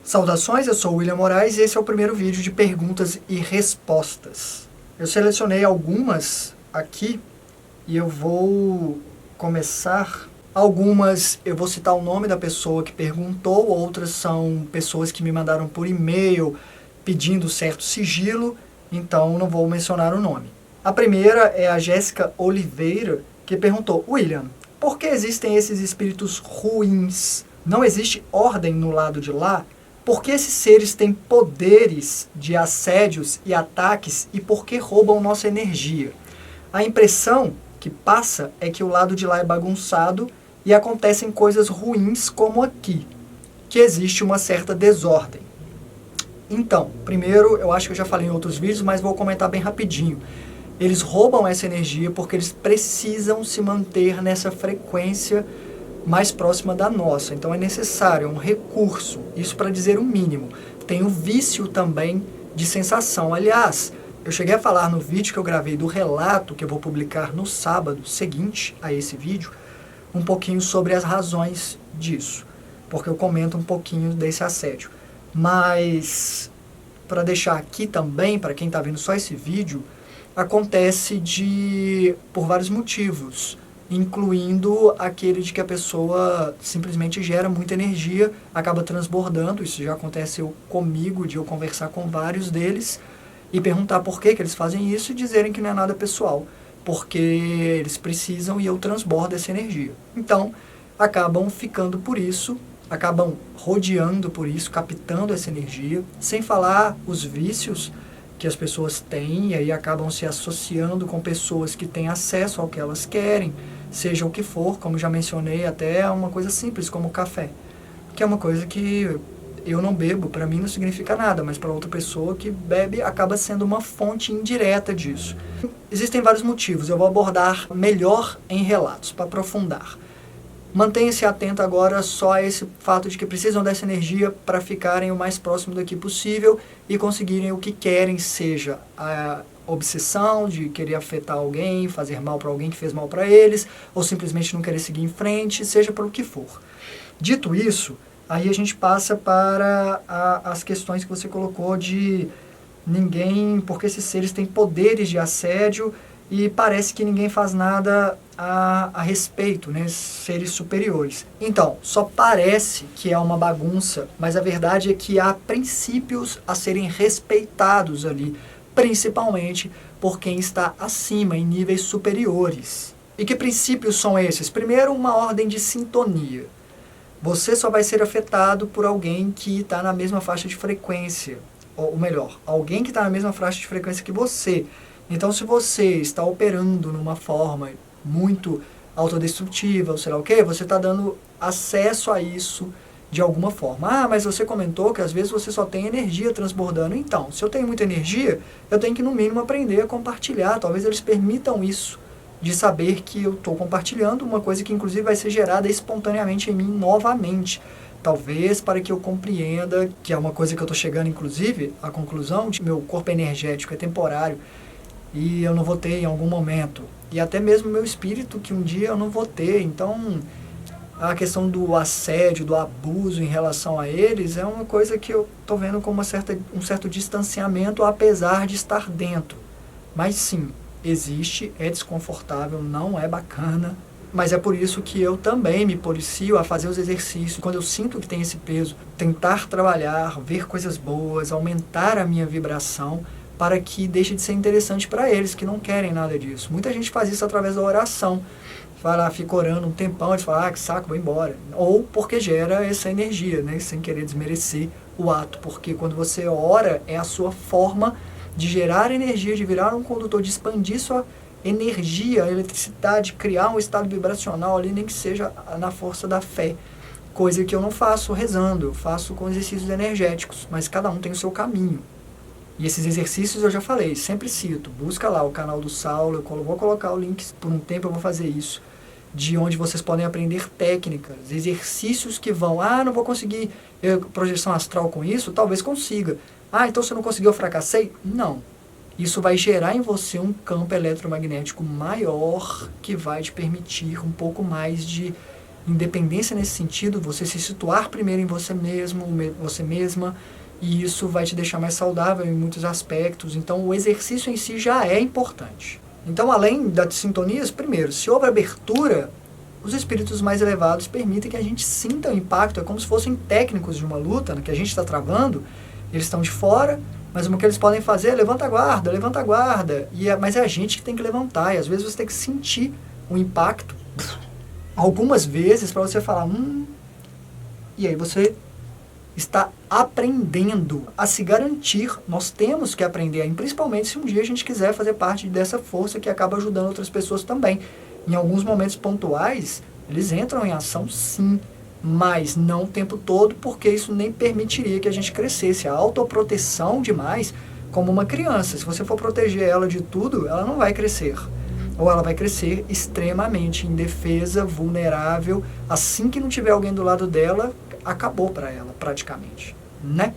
Saudações, eu sou o William Moraes e esse é o primeiro vídeo de perguntas e respostas. Eu selecionei algumas aqui e eu vou começar. Algumas eu vou citar o nome da pessoa que perguntou, outras são pessoas que me mandaram por e-mail pedindo certo sigilo, então não vou mencionar o nome. A primeira é a Jéssica Oliveira, que perguntou: William, por que existem esses espíritos ruins? Não existe ordem no lado de lá? Por que esses seres têm poderes de assédios e ataques e por que roubam nossa energia? A impressão que passa é que o lado de lá é bagunçado e acontecem coisas ruins como aqui, que existe uma certa desordem. Então, primeiro, eu acho que eu já falei em outros vídeos, mas vou comentar bem rapidinho. Eles roubam essa energia porque eles precisam se manter nessa frequência mais próxima da nossa. Então é necessário, é um recurso, isso para dizer o mínimo. Tem o vício também de sensação. Aliás, eu cheguei a falar no vídeo que eu gravei do relato, que eu vou publicar no sábado seguinte a esse vídeo, um pouquinho sobre as razões disso, porque eu comento um pouquinho desse assédio. Mas, para deixar aqui também, para quem está vendo só esse vídeo, acontece por vários motivos, incluindo aquele de que a pessoa simplesmente gera muita energia, acaba transbordando. Isso já aconteceu comigo, de eu conversar com vários deles e perguntar por que eles fazem isso e dizerem que não é nada pessoal, porque eles precisam e eu transbordo essa energia. Então, acabam ficando por isso, acabam rodeando por isso, captando essa energia, sem falar os vícios que as pessoas têm, e aí acabam se associando com pessoas que têm acesso ao que elas querem, seja o que for, como já mencionei, até uma coisa simples como café, que é uma coisa que eu não bebo, para mim não significa nada, mas para outra pessoa que bebe acaba sendo uma fonte indireta disso. Existem vários motivos, eu vou abordar melhor em relatos, para aprofundar. Mantenha-se atento agora só a esse fato de que precisam dessa energia para ficarem o mais próximo daqui possível e conseguirem o que querem, seja a obsessão de querer afetar alguém, fazer mal para alguém que fez mal para eles, ou simplesmente não querer seguir em frente, seja para o que for. Dito isso, aí a gente passa para as questões que você colocou de porque esses seres têm poderes de assédio e parece que ninguém faz nada a respeito, né, seres superiores. Então, só parece que é uma bagunça, mas a verdade é que há princípios a serem respeitados ali, principalmente por quem está acima, em níveis superiores. E que princípios são esses? Primeiro, uma ordem de sintonia. Você só vai ser afetado por alguém que está na mesma faixa de frequência, ou melhor, alguém que está na mesma faixa de frequência que você. Então, se você está operando numa forma muito autodestrutiva, ou sei lá o quê, você está dando acesso a isso de alguma forma. Ah, mas você comentou que às vezes você só tem energia transbordando. Então, se eu tenho muita energia, eu tenho que no mínimo aprender a compartilhar. Talvez eles permitam isso, de saber que eu estou compartilhando uma coisa que inclusive vai ser gerada espontaneamente em mim novamente. Talvez para que eu compreenda, que é uma coisa que eu estou chegando inclusive à conclusão, de que meu corpo energético é temporário e eu não vou ter em algum momento. E até mesmo meu espírito, que um dia eu não vou ter. Então, a questão do assédio, do abuso em relação a eles, é uma coisa que eu estou vendo com um certo distanciamento, apesar de estar dentro. Mas sim, existe, é desconfortável, não é bacana. Mas é por isso que eu também me policio a fazer os exercícios. Quando eu sinto que tem esse peso, tentar trabalhar, ver coisas boas, aumentar a minha vibração, para que deixe de ser interessante para eles, que não querem nada disso. Muita gente faz isso através da oração. Vai lá, fica orando um tempão, eles falam, ah, que saco, vou embora. Ou porque gera essa energia, né, sem querer desmerecer o ato. Porque quando você ora, é a sua forma de gerar energia, de virar um condutor, de expandir sua energia, a eletricidade, criar um estado vibracional ali, nem que seja na força da fé. Coisa que eu não faço rezando, eu faço com exercícios energéticos, mas cada um tem o seu caminho. E esses exercícios eu já falei, sempre cito, busca lá o canal do Saulo, eu vou colocar o link, por um tempo eu vou fazer isso, de onde vocês podem aprender técnicas, exercícios que vão, não vou conseguir projeção astral com isso, talvez consiga. Então você não conseguiu, eu fracassei? Não. Isso vai gerar em você um campo eletromagnético maior que vai te permitir um pouco mais de Independência nesse sentido, você se situar primeiro em você mesmo, você mesma, e isso vai te deixar mais saudável em muitos aspectos. Então, o exercício em si já é importante. Então, além das sintonias, primeiro, se houve abertura, os espíritos mais elevados permitem que a gente sinta o impacto. É como se fossem técnicos de uma luta, que a gente está travando, eles estão de fora, mas o que eles podem fazer é levanta a guarda, mas é a gente que tem que levantar, e às vezes você tem que sentir o impacto algumas vezes para você falar, e aí você está aprendendo a se garantir. Nós temos que aprender, principalmente se um dia a gente quiser fazer parte dessa força que acaba ajudando outras pessoas também. Em alguns momentos pontuais, eles entram em ação sim, mas não o tempo todo, porque isso nem permitiria que a gente crescesse. A autoproteção demais, como uma criança, se você for proteger ela de tudo, ela não vai crescer. Ou ela vai crescer extremamente indefesa, vulnerável. Assim que não tiver alguém do lado dela, acabou para ela, praticamente, né?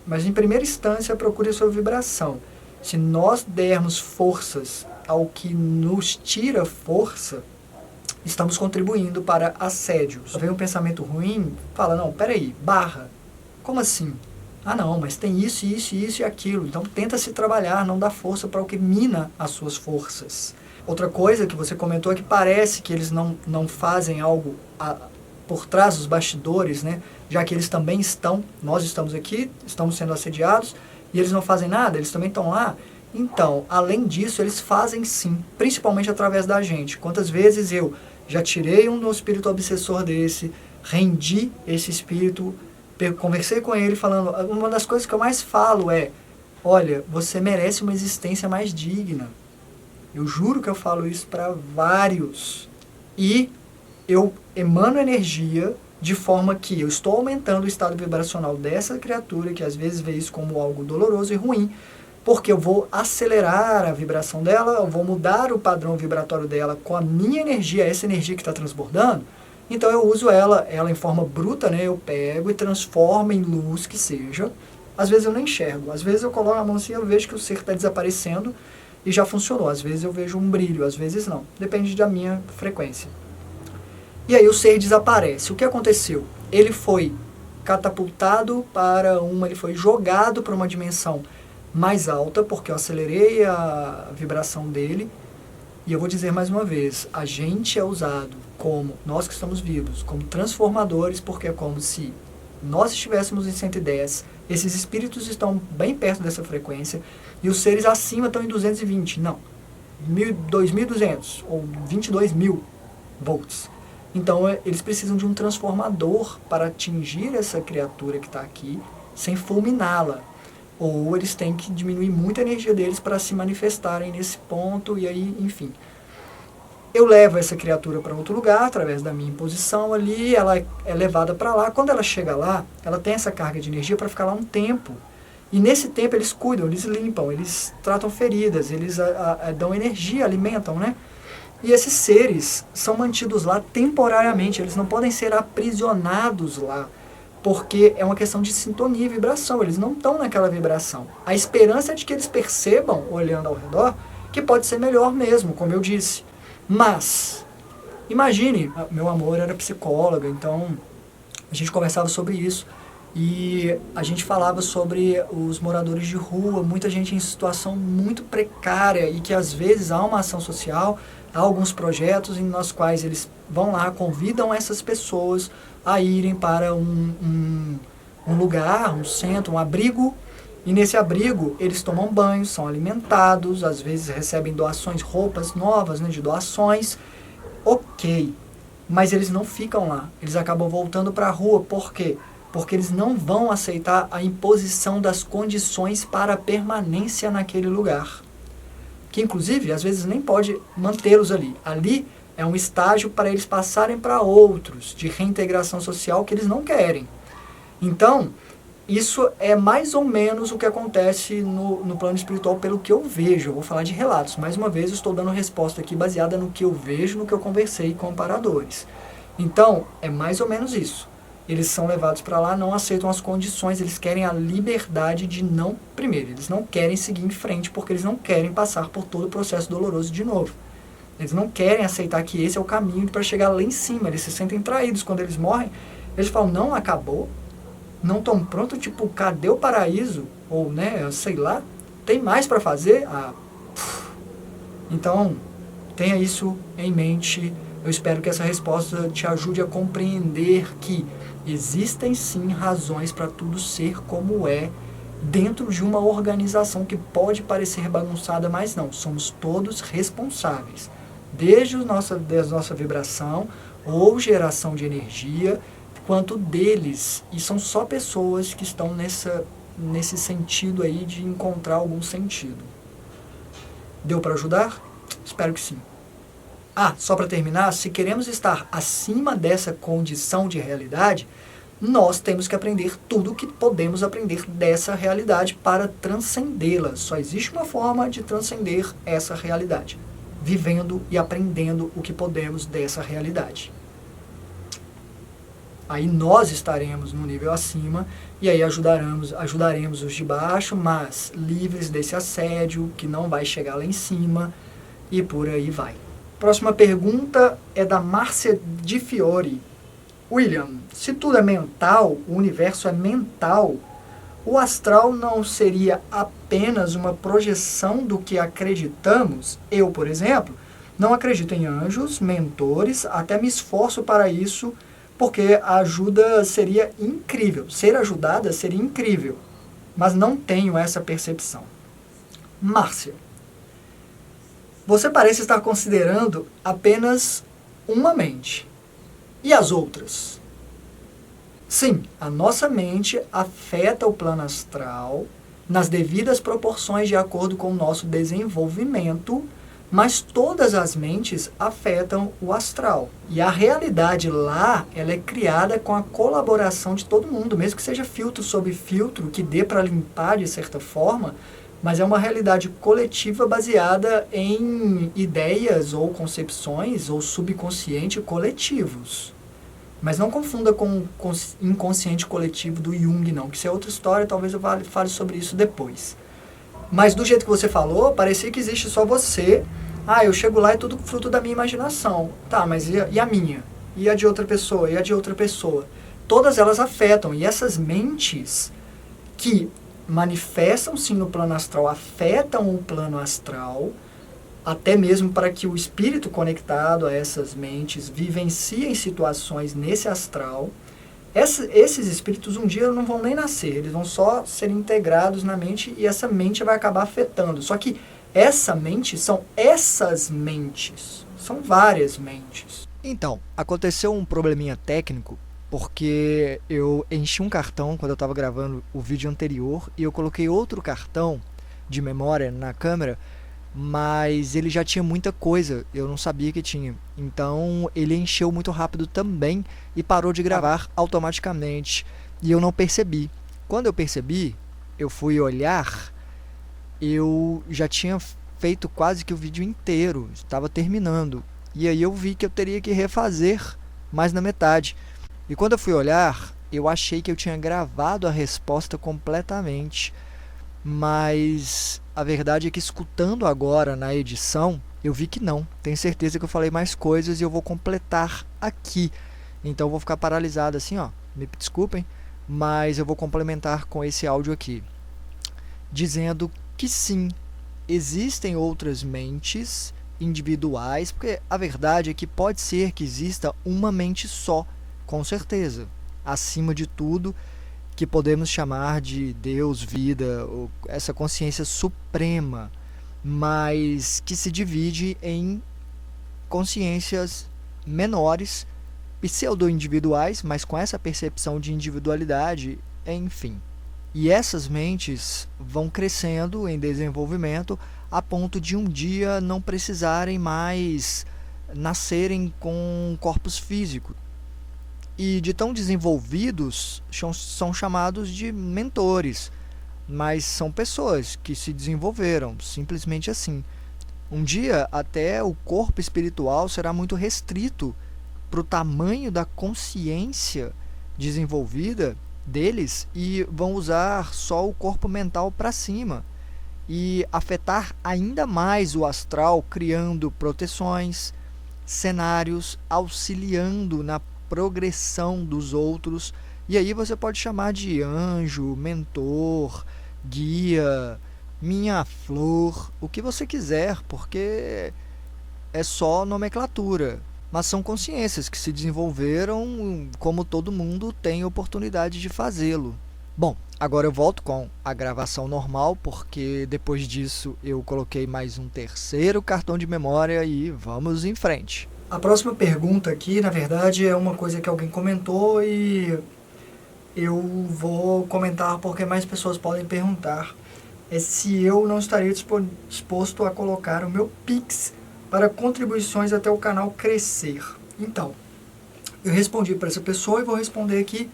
Mas em primeira instância, procure a sua vibração. Se nós dermos forças ao que nos tira força, estamos contribuindo para assédios. Vem um pensamento ruim, fala, não, peraí, barra. Como assim? Ah não, mas tem isso, isso, isso e aquilo. Então tenta se trabalhar, não dá força para o que mina as suas forças. Outra coisa que você comentou é que parece que eles não fazem algo por trás dos bastidores, né? Já que eles também nós estamos aqui, estamos sendo assediados, e eles não fazem nada, eles também estão lá. Então, além disso, eles fazem sim, principalmente através da gente. Quantas vezes eu já tirei um espírito obsessor desse, rendi esse espírito, conversei com ele falando, uma das coisas que eu mais falo é, olha, você merece uma existência mais digna. Eu juro que eu falo isso para vários. E eu emano energia de forma que eu estou aumentando o estado vibracional dessa criatura, que às vezes vê isso como algo doloroso e ruim, porque eu vou acelerar a vibração dela, eu vou mudar o padrão vibratório dela com a minha energia, essa energia que está transbordando. Então eu uso ela em forma bruta, né? Eu pego e transformo em luz que seja. Às vezes eu não enxergo, às vezes eu coloco a mão assim e eu vejo que o ser está desaparecendo e já funcionou. Às vezes eu vejo um brilho, às vezes não. Depende da minha frequência. E aí o ser desaparece. O que aconteceu? Ele foi catapultado ele foi jogado para uma dimensão mais alta, porque eu acelerei a vibração dele. E eu vou dizer mais uma vez, a gente é usado como, nós que estamos vivos, como transformadores, porque é como se nós estivéssemos em 110, esses espíritos estão bem perto dessa frequência, e os seres acima estão em 220, não, 2.200 ou 22.000 volts. Então eles precisam de um transformador para atingir essa criatura que está aqui, sem fulminá-la. Ou eles têm que diminuir muito a energia deles para se manifestarem nesse ponto, e aí, enfim. Eu levo essa criatura para outro lugar, através da minha imposição ali, ela é levada para lá. Quando ela chega lá, ela tem essa carga de energia para ficar lá um tempo. E nesse tempo eles cuidam, eles limpam, eles tratam feridas, eles dão energia, alimentam, né? E esses seres são mantidos lá temporariamente, eles não podem ser aprisionados lá, porque é uma questão de sintonia e vibração, eles não estão naquela vibração. A esperança é de que eles percebam, olhando ao redor, que pode ser melhor mesmo, como eu disse. Mas, imagine, meu amor era psicóloga, então a gente conversava sobre isso, e a gente falava sobre os moradores de rua, muita gente em situação muito precária, e que às vezes há uma ação social, há alguns projetos nos quais eles vão lá, convidam essas pessoas a irem para um lugar, um centro, um abrigo, e nesse abrigo eles tomam banho, são alimentados, às vezes recebem doações, roupas novas, né, de doações, ok, mas eles não ficam lá, eles acabam voltando para a rua. Por quê? Porque eles não vão aceitar a imposição das condições para a permanência naquele lugar, que inclusive às vezes nem pode mantê-los ali. Ali é um estágio para eles passarem para outros, de reintegração social, que eles não querem. Então, isso é mais ou menos o que acontece no plano espiritual, pelo que eu vejo. Eu vou falar de relatos. Mais uma vez, eu estou dando resposta aqui baseada no que eu vejo, no que eu conversei com paradores. Então, é mais ou menos isso. Eles são levados para lá, não aceitam as condições, eles querem a liberdade de não... Primeiro, eles não querem seguir em frente, porque eles não querem passar por todo o processo doloroso de novo. Eles não querem aceitar que esse é o caminho para chegar lá em cima. Eles se sentem traídos quando eles morrem. Eles falam, não acabou, não estão prontos, tipo, cadê o paraíso? Ou, né, sei lá, tem mais para fazer? Então, tenha isso em mente. Eu espero que essa resposta te ajude a compreender que existem sim razões para tudo ser como é dentro de uma organização que pode parecer bagunçada, mas não, somos todos responsáveis. Desde nossa vibração ou geração de energia, quanto deles. E são só pessoas que estão nesse sentido aí de encontrar algum sentido. Deu para ajudar? Espero que sim. Só para terminar, se queremos estar acima dessa condição de realidade, nós temos que aprender tudo o que podemos aprender dessa realidade para transcendê-la. Só existe uma forma de transcender essa realidade, vivendo e aprendendo o que podemos dessa realidade. Aí nós estaremos no nível acima e aí ajudaremos os de baixo, mas livres desse assédio que não vai chegar lá em cima e por aí vai. Próxima pergunta é da Márcia Di Fiore. William, se tudo é mental, o universo é mental, o astral não seria apenas uma projeção do que acreditamos? Eu, por exemplo, não acredito em anjos, mentores, até me esforço para isso, porque a ajuda seria incrível. Ser ajudada seria incrível, mas não tenho essa percepção. Márcia, você parece estar considerando apenas uma mente. E as outras? Sim, a nossa mente afeta o plano astral nas devidas proporções de acordo com o nosso desenvolvimento, mas todas as mentes afetam o astral. E a realidade lá, ela é criada com a colaboração de todo mundo, mesmo que seja filtro sobre filtro, que dê para limpar de certa forma, mas é uma realidade coletiva baseada em ideias ou concepções ou subconsciente coletivos. Mas não confunda com o inconsciente coletivo do Jung, não, que isso é outra história, talvez eu fale sobre isso depois. Mas do jeito que você falou, parecia que existe só você. Eu chego lá e é tudo fruto da minha imaginação. Tá, mas e a minha? E a de outra pessoa? E a de outra pessoa? Todas elas afetam, e essas mentes que manifestam sim no plano astral, afetam o plano astral, até mesmo para que o espírito conectado a essas mentes vivencie situações nesse astral. Esses espíritos um dia não vão nem nascer, eles vão só ser integrados na mente e essa mente vai acabar afetando. Só que essa mente são essas mentes, são várias mentes. Então, aconteceu um probleminha técnico, porque eu enchi um cartão quando eu estava gravando o vídeo anterior e eu coloquei outro cartão de memória na câmera, mas ele já tinha muita coisa, eu não sabia que tinha. Então ele encheu muito rápido também e parou de gravar automaticamente. E eu não percebi. Quando eu percebi, eu fui olhar, eu já tinha feito quase que o vídeo inteiro, estava terminando. E aí eu vi que eu teria que refazer mais na metade. E quando eu fui olhar, eu achei que eu tinha gravado a resposta completamente. Mas a verdade é que escutando agora na edição, eu vi que não. Tenho certeza que eu falei mais coisas e eu vou completar aqui. Então eu vou ficar paralisado assim, me desculpem, mas eu vou complementar com esse áudio aqui, dizendo que sim, existem outras mentes individuais, porque a verdade é que pode ser que exista uma mente só, com certeza, acima de tudo, que podemos chamar de Deus, vida, ou essa consciência suprema, mas que se divide em consciências menores, pseudo-individuais, mas com essa percepção de individualidade, enfim. E essas mentes vão crescendo em desenvolvimento a ponto de um dia não precisarem mais nascerem com corpos físicos. E de tão desenvolvidos, são chamados de mentores, mas são pessoas que se desenvolveram, simplesmente assim. Um dia até o corpo espiritual será muito restrito para o tamanho da consciência desenvolvida deles e vão usar só o corpo mental para cima. e afetar ainda mais o astral, criando proteções, cenários, auxiliando na progressão dos outros. E aí você pode chamar de anjo, mentor, guia, minha flor, o que você quiser, porque é só nomenclatura. Mas são consciências que se desenvolveram como todo mundo tem oportunidade de fazê-lo. Bom, agora eu volto com a gravação normal, porque depois disso eu coloquei mais um terceiro cartão de memória e vamos em frente. A próxima pergunta aqui, na verdade, é uma coisa que alguém comentou e eu vou comentar porque mais pessoas podem perguntar. É se eu não estaria disposto a colocar o meu Pix para contribuições até o canal crescer. Então, eu respondi para essa pessoa e vou responder aqui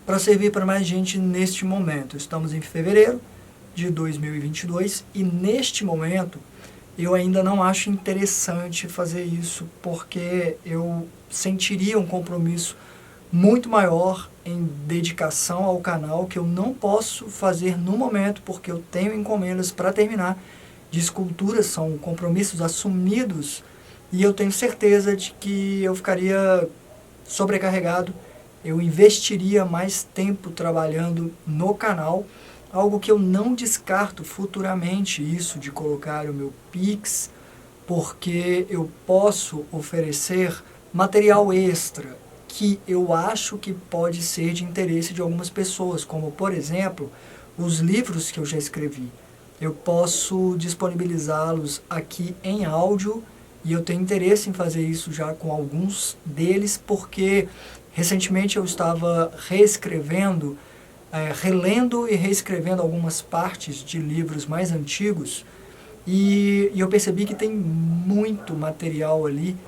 para servir para mais gente neste momento. Estamos em fevereiro de 2022 e neste momento eu ainda não acho interessante fazer isso porque eu sentiria um compromisso muito maior em dedicação ao canal que eu não posso fazer no momento porque eu tenho encomendas para terminar de esculturas, são compromissos assumidos e eu tenho certeza de que eu ficaria sobrecarregado, eu investiria mais tempo trabalhando no canal, algo que eu não descarto futuramente isso de colocar o meu Pix, porque eu posso oferecer material extra que eu acho que pode ser de interesse de algumas pessoas, como por exemplo, os livros que eu já escrevi. Eu posso disponibilizá-los aqui em áudio e eu tenho interesse em fazer isso já com alguns deles, porque recentemente eu estava relendo e reescrevendo algumas partes de livros mais antigos e eu percebi que tem muito material ali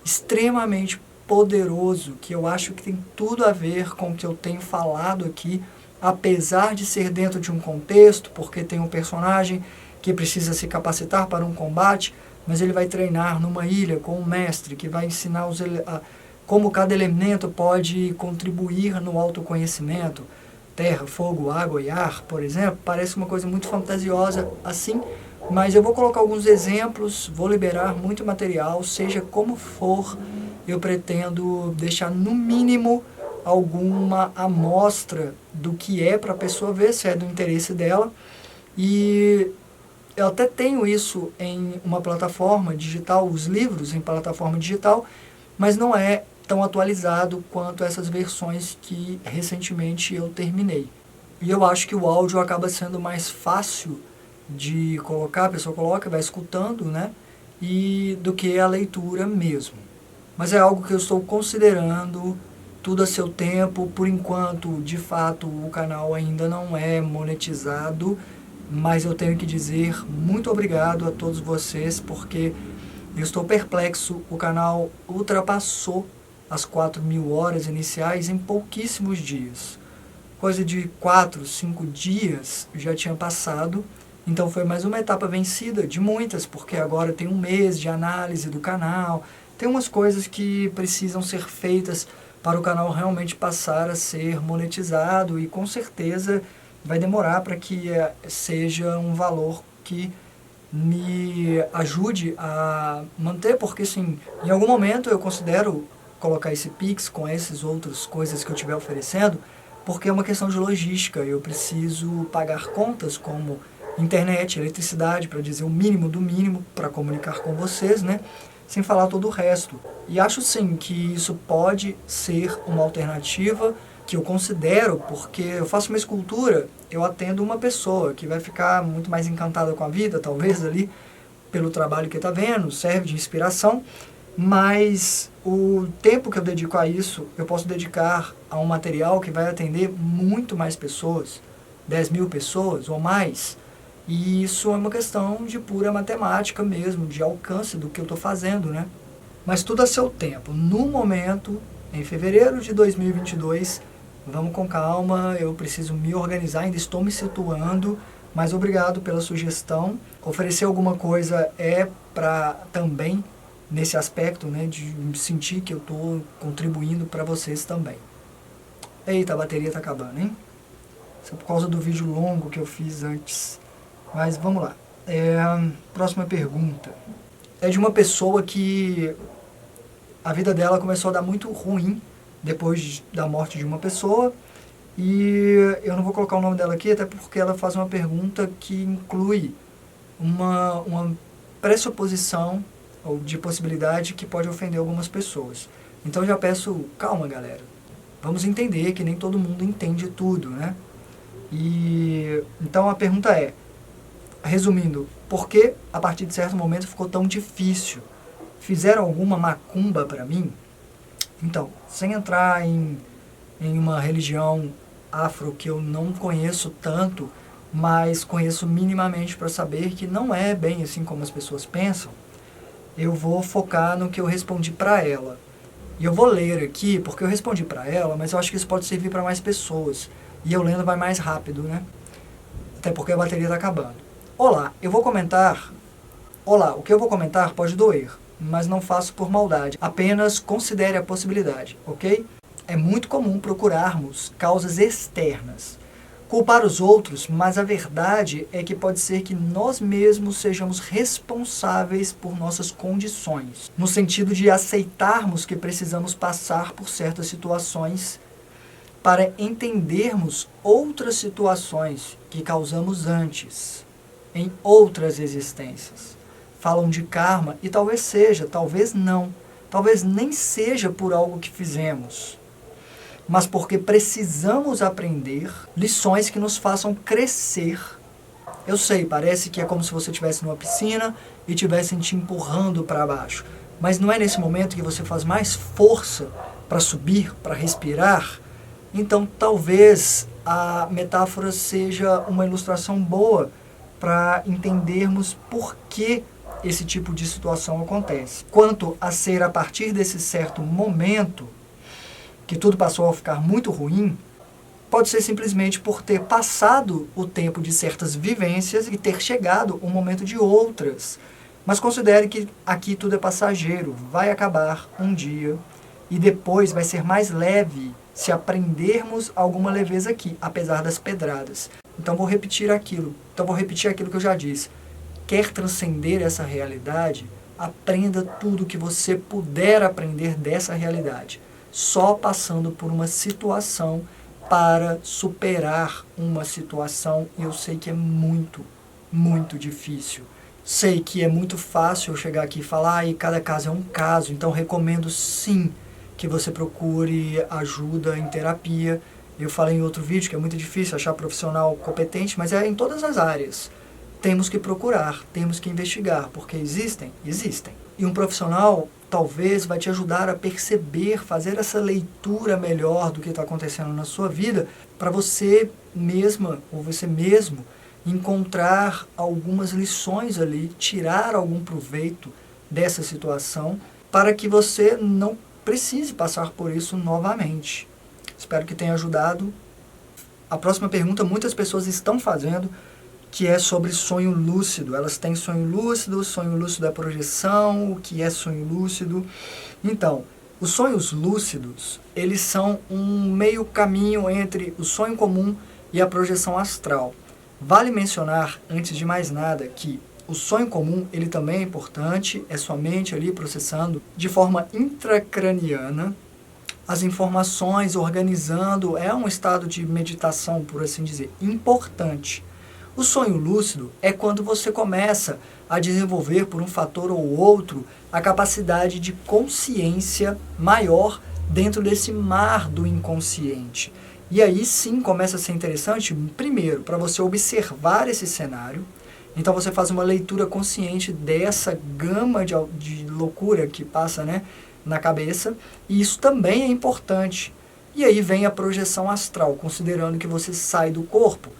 extremamente poderoso, que eu acho que tem tudo a ver com o que eu tenho falado aqui, apesar de ser dentro de um contexto, porque tem um personagem que precisa se capacitar para um combate, mas ele vai treinar numa ilha com um mestre que vai ensinar como cada elemento pode contribuir no autoconhecimento. Terra, fogo, água e ar, por exemplo, parece uma coisa muito fantasiosa assim, mas eu vou colocar alguns exemplos, vou liberar muito material, seja como for, eu pretendo deixar no mínimo alguma amostra do que é para a pessoa ver se é do interesse dela. E eu até tenho isso em uma plataforma digital, os livros em plataforma digital, mas não é tão atualizado quanto essas versões que recentemente eu terminei. E eu acho que o áudio acaba sendo mais fácil de colocar, a pessoa coloca, vai escutando, né? E do que a leitura mesmo. Mas é algo que eu estou considerando, tudo a seu tempo. Por enquanto, de fato, o canal ainda não é monetizado, mas eu tenho que dizer muito obrigado a todos vocês, porque eu estou perplexo. O canal ultrapassou as 4.000 horas iniciais em pouquíssimos dias. Coisa de 4, 5 dias já tinha passado, então foi mais uma etapa vencida de muitas, porque agora tem um mês de análise do canal, tem umas coisas que precisam ser feitas para o canal realmente passar a ser monetizado e com certeza vai demorar para que seja um valor que me ajude a manter, porque assim, em algum momento eu considero colocar esse Pix com essas outras coisas que eu estiver oferecendo, porque é uma questão de logística, eu preciso pagar contas como internet, eletricidade, para dizer o mínimo do mínimo para comunicar com vocês, né? Sem falar todo o resto. E acho sim que isso pode ser uma alternativa que eu considero, porque eu faço uma escultura, eu atendo uma pessoa que vai ficar muito mais encantada com a vida, talvez ali, pelo trabalho que está vendo, serve de inspiração, mas o tempo que eu dedico a isso, eu posso dedicar a um material que vai atender muito mais pessoas, 10.000 pessoas ou mais, e isso é uma questão de pura matemática mesmo, de alcance do que eu estou fazendo, né? Mas tudo a seu tempo. No momento, em fevereiro de 2022, vamos com calma, eu preciso me organizar, ainda estou me situando, mas obrigado pela sugestão. Oferecer alguma coisa é para também, nesse aspecto, né, de sentir que eu estou contribuindo para vocês também. Eita, a bateria está acabando, hein? Isso é por causa do vídeo longo que eu fiz antes. Mas vamos lá. Próxima pergunta. É de uma pessoa que a vida dela começou a dar muito ruim depois da morte de uma pessoa. E eu não vou colocar o nome dela aqui, até porque ela faz uma pergunta que inclui uma pressuposição ou de possibilidade que pode ofender algumas pessoas. Então já peço, calma galera, vamos entender que nem todo mundo entende tudo, né? E então a pergunta é, resumindo, por que a partir de certo momento ficou tão difícil? Fizeram alguma macumba para mim? Então, sem entrar em uma religião afro que eu não conheço tanto, mas conheço minimamente para saber que não é bem assim como as pessoas pensam, eu vou focar no que eu respondi para ela. E eu vou ler aqui, porque eu respondi para ela, mas eu acho que isso pode servir para mais pessoas. E eu lendo vai mais rápido, né? Até porque a bateria está acabando. Olá, o que eu vou comentar pode doer, mas não faço por maldade. Apenas considere a possibilidade, ok? É muito comum procurarmos causas externas, culpar os outros, mas a verdade é que pode ser que nós mesmos sejamos responsáveis por nossas condições, no sentido de aceitarmos que precisamos passar por certas situações para entendermos outras situações que causamos antes, em outras existências. Falam de karma e talvez seja, talvez não, talvez nem seja por algo que fizemos, mas porque precisamos aprender lições que nos façam crescer. Eu sei, parece que é como se você estivesse numa piscina e estivessem te empurrando para baixo, mas não é nesse momento que você faz mais força para subir, para respirar? Então talvez a metáfora seja uma ilustração boa para entendermos por que esse tipo de situação acontece. Quanto a ser a partir desse certo momento que tudo passou a ficar muito ruim, pode ser simplesmente por ter passado o tempo de certas vivências e ter chegado o momento de outras. Mas considere que aqui tudo é passageiro, vai acabar um dia e depois vai ser mais leve se aprendermos alguma leveza aqui, apesar das pedradas. Então vou repetir aquilo que eu já disse. Quer transcender essa realidade? Aprenda tudo que você puder aprender dessa realidade. Só passando por uma situação para superar uma situação, eu sei que é muito, muito difícil. Sei que é muito fácil eu chegar aqui e falar, e cada caso é um caso, então recomendo sim que você procure ajuda em terapia. Eu falei em outro vídeo que é muito difícil achar profissional competente, mas é em todas as áreas. Temos que procurar, temos que investigar, porque existem. E um profissional talvez vai te ajudar a perceber, fazer essa leitura melhor do que está acontecendo na sua vida, para você mesma ou você mesmo encontrar algumas lições ali, tirar algum proveito dessa situação, para que você não precise passar por isso novamente. Espero que tenha ajudado. A próxima pergunta muitas pessoas estão fazendo, que é sobre sonho lúcido. Elas têm sonho lúcido é projeção, o que é sonho lúcido? Então, os sonhos lúcidos, eles são um meio caminho entre o sonho comum e a projeção astral. Vale mencionar, antes de mais nada, que o sonho comum, ele também é importante, é sua mente ali processando de forma intracraniana as informações, organizando, é um estado de meditação, por assim dizer, importante. O sonho lúcido é quando você começa a desenvolver, por um fator ou outro, a capacidade de consciência maior dentro desse mar do inconsciente. E aí sim começa a ser interessante, primeiro, para você observar esse cenário. Então você faz uma leitura consciente dessa gama de loucura que passa, né, na cabeça, e isso também é importante. E aí vem a projeção astral, considerando que você sai do corpo,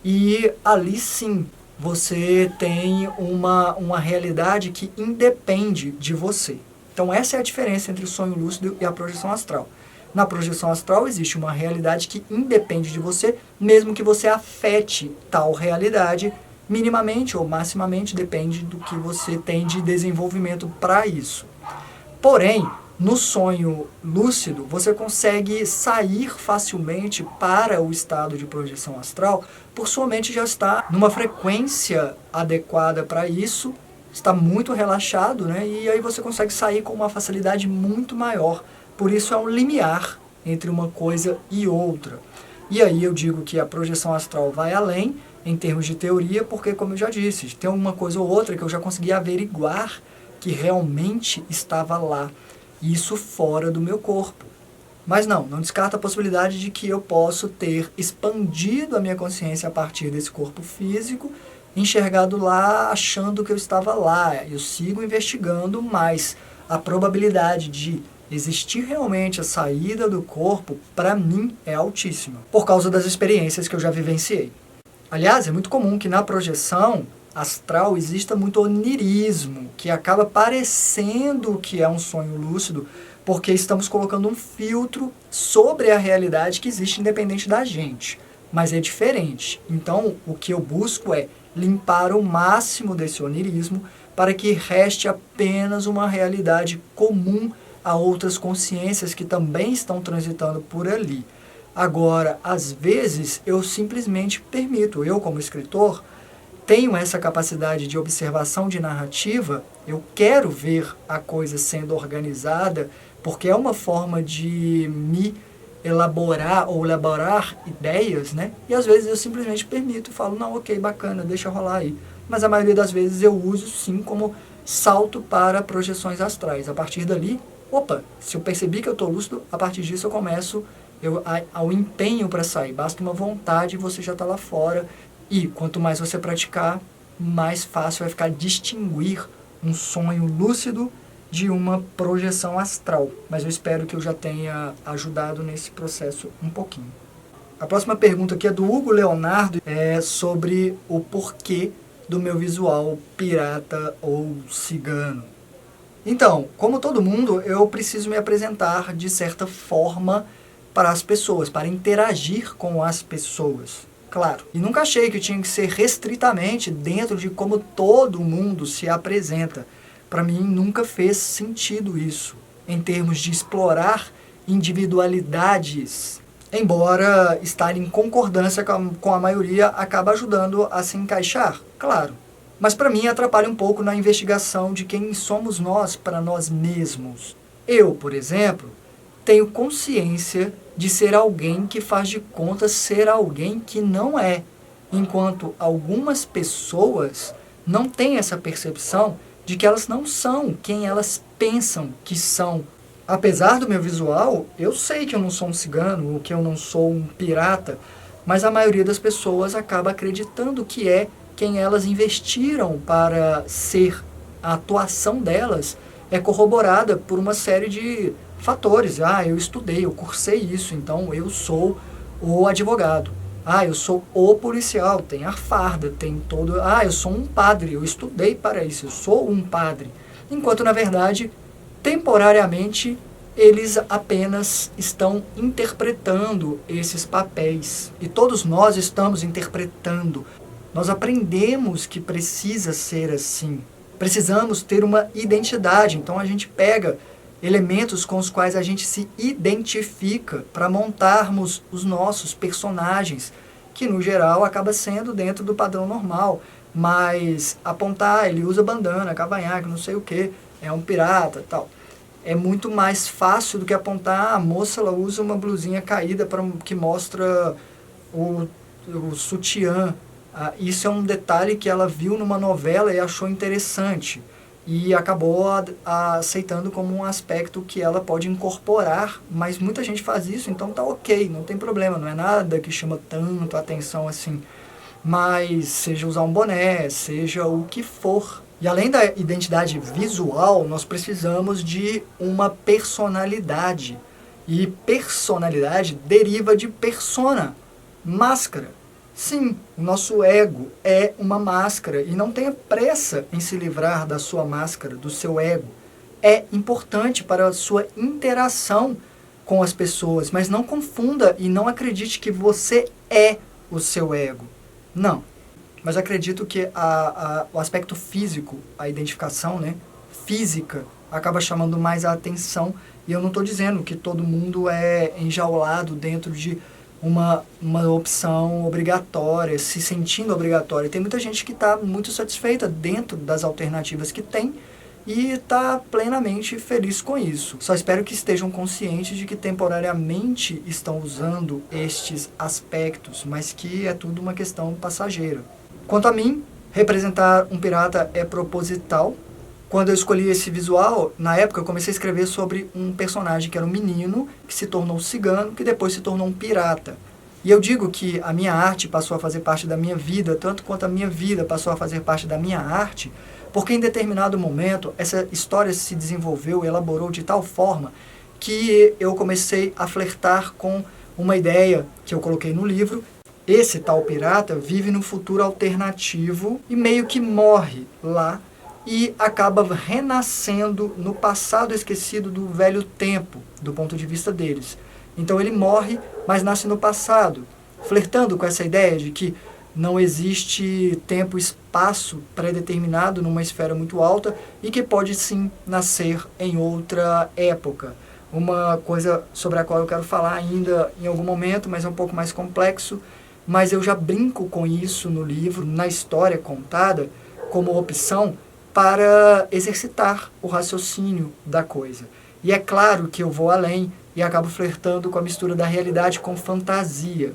e ali sim você tem uma realidade que independe de você. Então essa é a diferença entre o sonho lúcido e a projeção astral. Na projeção astral existe uma realidade que independe de você, mesmo que você afete tal realidade minimamente ou maximamente, depende do que você tem de desenvolvimento para isso. Porém, No sonho lúcido, você consegue sair facilmente para o estado de projeção astral, por sua mente já está numa frequência adequada para isso, está muito relaxado, né? E aí você consegue sair com uma facilidade muito maior. Por isso é um limiar entre uma coisa e outra. E aí eu digo que a projeção astral vai além, em termos de teoria, porque, como eu já disse, tem uma coisa ou outra que eu já consegui averiguar que realmente estava lá. Isso fora do meu corpo. Mas não descarta a possibilidade de que eu possa ter expandido a minha consciência a partir desse corpo físico, enxergado lá, achando que eu estava lá. Eu sigo investigando, mas a probabilidade de existir realmente a saída do corpo, para mim, é altíssima, por causa das experiências que eu já vivenciei. Aliás, é muito comum que na projeção astral exista muito onirismo, que acaba parecendo que é um sonho lúcido, porque estamos colocando um filtro sobre a realidade que existe independente da gente. Mas é diferente. Então, o que eu busco é limpar o máximo desse onirismo para que reste apenas uma realidade comum a outras consciências que também estão transitando por ali. Agora, às vezes, eu simplesmente permito, eu como escritor, tenho essa capacidade de observação de narrativa, eu quero ver a coisa sendo organizada, porque é uma forma de me elaborar ou elaborar ideias, né? E às vezes eu simplesmente permito e falo, não, ok, bacana, deixa rolar aí. Mas a maioria das vezes eu uso sim como salto para projeções astrais. A partir dali, opa, se eu percebi que eu estou lúcido, a partir disso eu começo ao empenho para sair. Basta uma vontade e você já está lá fora. E quanto mais você praticar, mais fácil vai ficar distinguir um sonho lúcido de uma projeção astral. Mas eu espero que eu já tenha ajudado nesse processo um pouquinho. A próxima pergunta aqui é do Hugo Leonardo, é sobre o porquê do meu visual pirata ou cigano. Então, como todo mundo, eu preciso me apresentar de certa forma para as pessoas, para interagir com as pessoas. Claro. E nunca achei que tinha que ser restritamente dentro de como todo mundo se apresenta. Para mim, nunca fez sentido isso, em termos de explorar individualidades. Embora estar em concordância com a maioria acaba ajudando a se encaixar, claro. Mas para mim atrapalha um pouco na investigação de quem somos nós para nós mesmos. Eu, por exemplo, tenho consciência de ser alguém que faz de conta ser alguém que não é, enquanto algumas pessoas não têm essa percepção de que elas não são quem elas pensam que são. Apesar do meu visual, eu sei que eu não sou um cigano, ou que eu não sou um pirata, mas a maioria das pessoas acaba acreditando que é quem elas investiram para ser. A atuação delas é corroborada por uma série de fatores. Eu estudei, eu cursei isso, então eu sou o advogado. Eu sou o policial, tem a farda, tem todo... eu sou um padre, eu estudei para isso, eu sou um padre. Enquanto, na verdade, temporariamente, eles apenas estão interpretando esses papéis. E todos nós estamos interpretando. Nós aprendemos que precisa ser assim. Precisamos ter uma identidade, então a gente pega elementos com os quais a gente se identifica para montarmos os nossos personagens, que no geral acaba sendo dentro do padrão normal, mas apontar, ele usa bandana, cavanhaque, não sei o que, é um pirata, tal. É muito mais fácil do que apontar, a moça ela usa uma blusinha caída que mostra o sutiã. Isso é um detalhe que ela viu numa novela e achou interessante. E acabou aceitando como um aspecto que ela pode incorporar, mas muita gente faz isso, então tá ok, não tem problema, não é nada que chama tanto a atenção assim. Mas seja usar um boné, seja o que for. E além da identidade visual, nós precisamos de uma personalidade. E personalidade deriva de persona, máscara. Sim, o nosso ego é uma máscara e não tenha pressa em se livrar da sua máscara, do seu ego. É importante para a sua interação com as pessoas, mas não confunda e não acredite que você é o seu ego. Não, mas acredito que o aspecto físico, a identificação, né, física acaba chamando mais a atenção. E eu não estou dizendo que todo mundo é enjaulado dentro de uma opção obrigatória, se sentindo obrigatória. Tem muita gente que está muito satisfeita dentro das alternativas que tem e está plenamente feliz com isso. Só espero que estejam conscientes de que temporariamente estão usando estes aspectos, mas que é tudo uma questão passageira. Quanto a mim, representar um pirata é proposital. Quando eu escolhi esse visual, na época eu comecei a escrever sobre um personagem que era um menino, que se tornou cigano, que depois se tornou um pirata. E eu digo que a minha arte passou a fazer parte da minha vida, tanto quanto a minha vida passou a fazer parte da minha arte, porque em determinado momento essa história se desenvolveu, elaborou de tal forma que eu comecei a flertar com uma ideia que eu coloquei no livro. Esse tal pirata vive num futuro alternativo e meio que morre lá e acaba renascendo no passado esquecido do velho tempo, do ponto de vista deles. Então ele morre, mas nasce no passado, flertando com essa ideia de que não existe tempo e espaço pré-determinado numa esfera muito alta e que pode sim nascer em outra época. Uma coisa sobre a qual eu quero falar ainda em algum momento, mas é um pouco mais complexo, mas eu já brinco com isso no livro, na história contada, como opção para exercitar o raciocínio da coisa. E é claro que eu vou além e acabo flertando com a mistura da realidade com fantasia,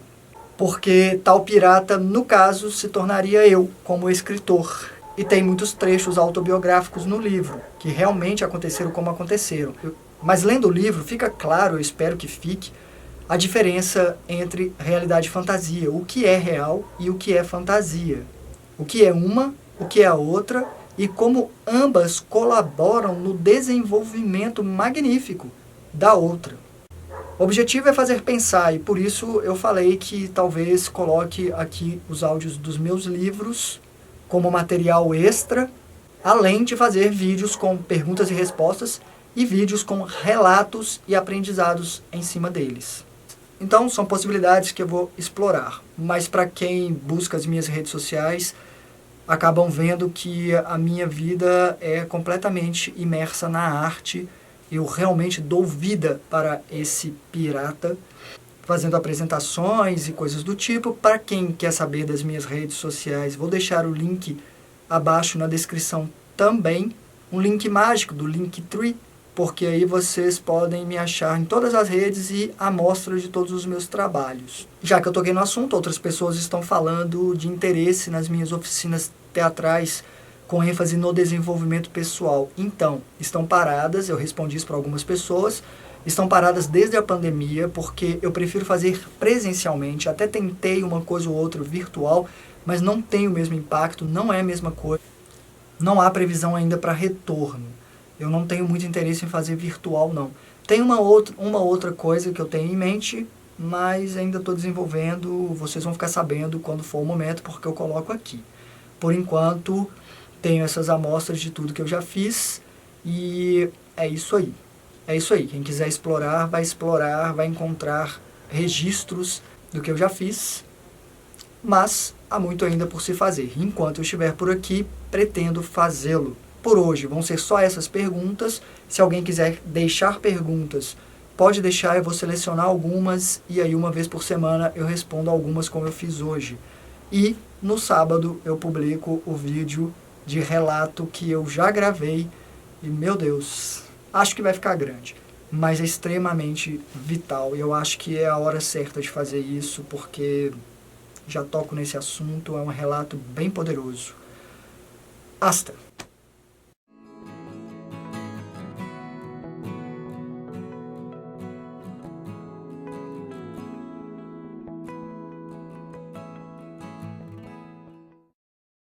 porque tal pirata, no caso, se tornaria eu, como escritor. E tem muitos trechos autobiográficos no livro, que realmente aconteceram como aconteceram. Mas lendo o livro, fica claro, eu espero que fique, a diferença entre realidade e fantasia, o que é real e o que é fantasia. O que é uma, o que é a outra, e como ambas colaboram no desenvolvimento magnífico da outra. O objetivo é fazer pensar, e por isso eu falei que talvez coloque aqui os áudios dos meus livros como material extra, além de fazer vídeos com perguntas e respostas e vídeos com relatos e aprendizados em cima deles. Então são possibilidades que eu vou explorar, mas para quem busca as minhas redes sociais, acabam vendo que a minha vida é completamente imersa na arte. Eu realmente dou vida para esse pirata, fazendo apresentações e coisas do tipo. Para quem quer saber das minhas redes sociais, vou deixar o link abaixo na descrição também, um link mágico do Linktree, porque aí vocês podem me achar em todas as redes e amostras de todos os meus trabalhos. Já que eu toquei no assunto, outras pessoas estão falando de interesse nas minhas oficinas teatrais com ênfase no desenvolvimento pessoal. Então, estão paradas, eu respondi isso para algumas pessoas, estão paradas desde a pandemia, porque eu prefiro fazer presencialmente, até tentei uma coisa ou outra virtual, mas não tem o mesmo impacto, não é a mesma coisa, não há previsão ainda para retorno. Eu não tenho muito interesse em fazer virtual, não. Tem uma outra coisa que eu tenho em mente, mas ainda estou desenvolvendo, vocês vão ficar sabendo quando for o momento, porque eu coloco aqui. Por enquanto, tenho essas amostras de tudo que eu já fiz e é isso aí. É isso aí. Quem quiser explorar, vai encontrar registros do que eu já fiz, mas há muito ainda por se fazer. Enquanto eu estiver por aqui, pretendo fazê-lo. Por hoje vão ser só essas perguntas. Se alguém quiser deixar perguntas, pode deixar, eu vou selecionar algumas e aí uma vez por semana eu respondo algumas como eu fiz hoje. E no sábado eu publico o vídeo de relato que eu já gravei e, meu Deus, acho que vai ficar grande, mas é extremamente vital e eu acho que é a hora certa de fazer isso porque já toco nesse assunto, é um relato bem poderoso. Hasta!